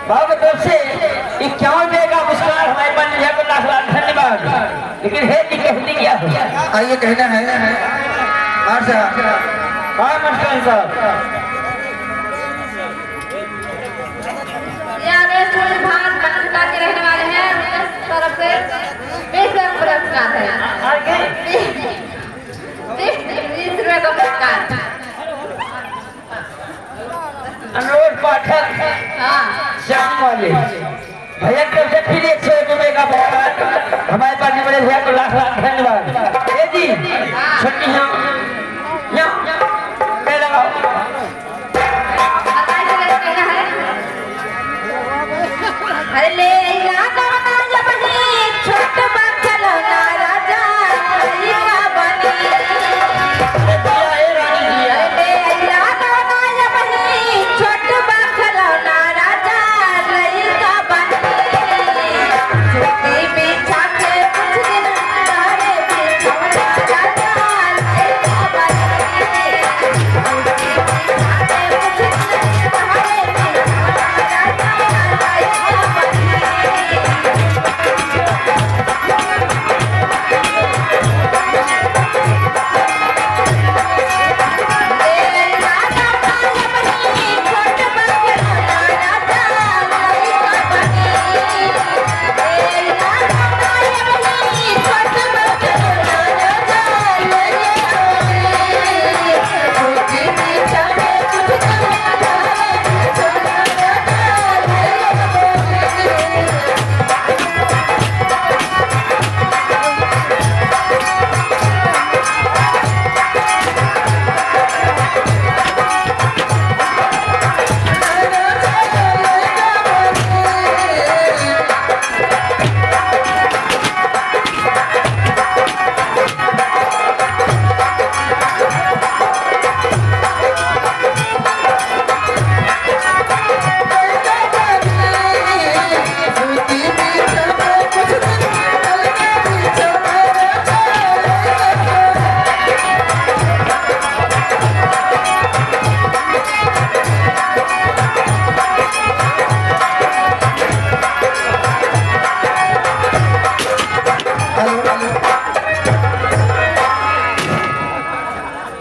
बाबा तरफ से 51 रुपए का पुरस्कार हमारे पास को लाख लाख धन्यवाद। लेकिन है कि कहती क्या हो? आइए कहना है आशा हाँ नमस्कार साहब। भारत पाकिस्तान के रहने वाले हैं, उनकी तरफ से 20 पुरस्कार है। 20 रुपए का पुरस्कार। अनुरोध पाठक श्याम वाले भैया तरफ से फिर 101 रुपए का पुरस्कार हमारे पास बड़े भैया को लाख लाख धन्यवाद। ए जी छोटी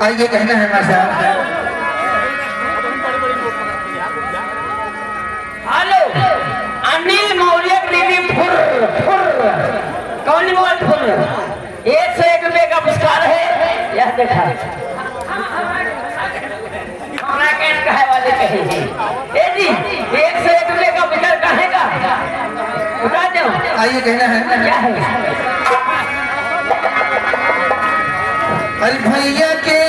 आइए कहना है माशा। हेलो अनिल मौर्य टीवी फुर कौन बोल फुर 101 रुपए का पुरस्कार है। यह देखा कहे वाले कहेंगे ए जी 101 रुपए का पुरस्कार कहेगा उठा दो। आइए कहना है क्या है? अरे भैया के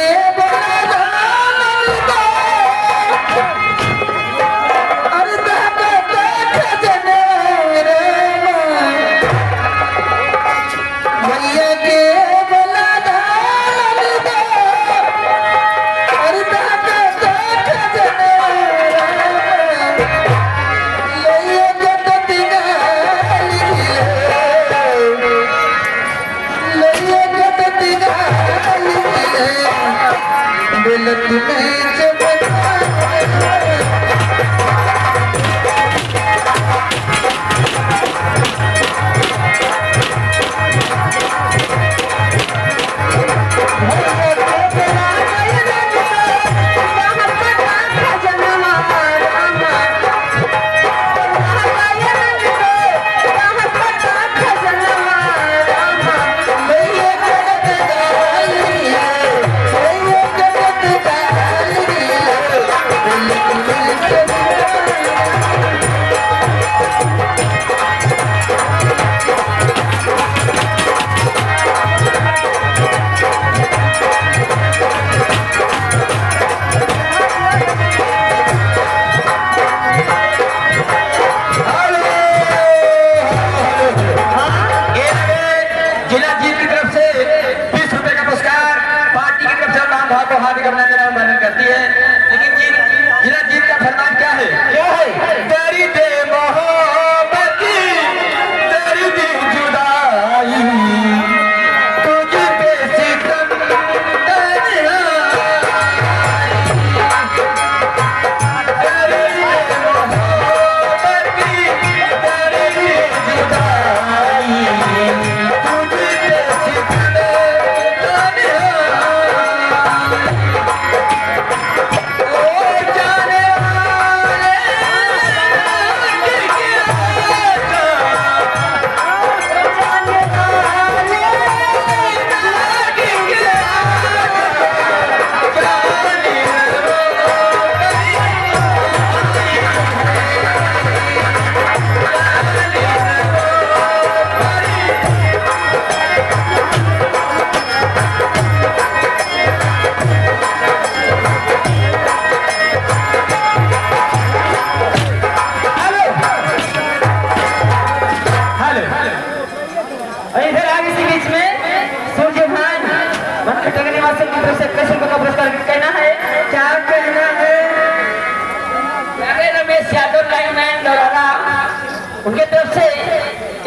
उनके तरफ से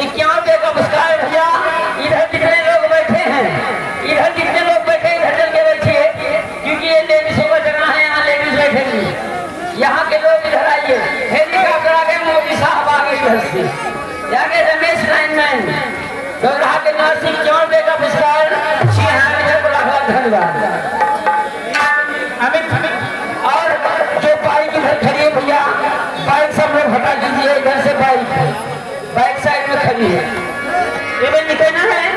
51 का पुरस्कार भैया। इधर जितने लोग बैठे हैं, इधर जितने लोग बैठे इधर चल के बैठिए, क्योंकि ये लेडीजों का जगह है, यहाँ लेडीज बैठेंगी। यहाँ के लोग इधर आइए। हेलीकॉप्टर आ गए, मोदी साहब आ गए इधर से, जाके रमेश लाइनमैन गौरहा के नाथ सिंह 54 का पुरस्कार। इधर को लाख धन्यवाद। अमित और जो बाइक इधर खड़ी है भैया, बाइक सब लोग हटा दीजिए, इधर से बाइक साइड में खड़ी है। ये कहना है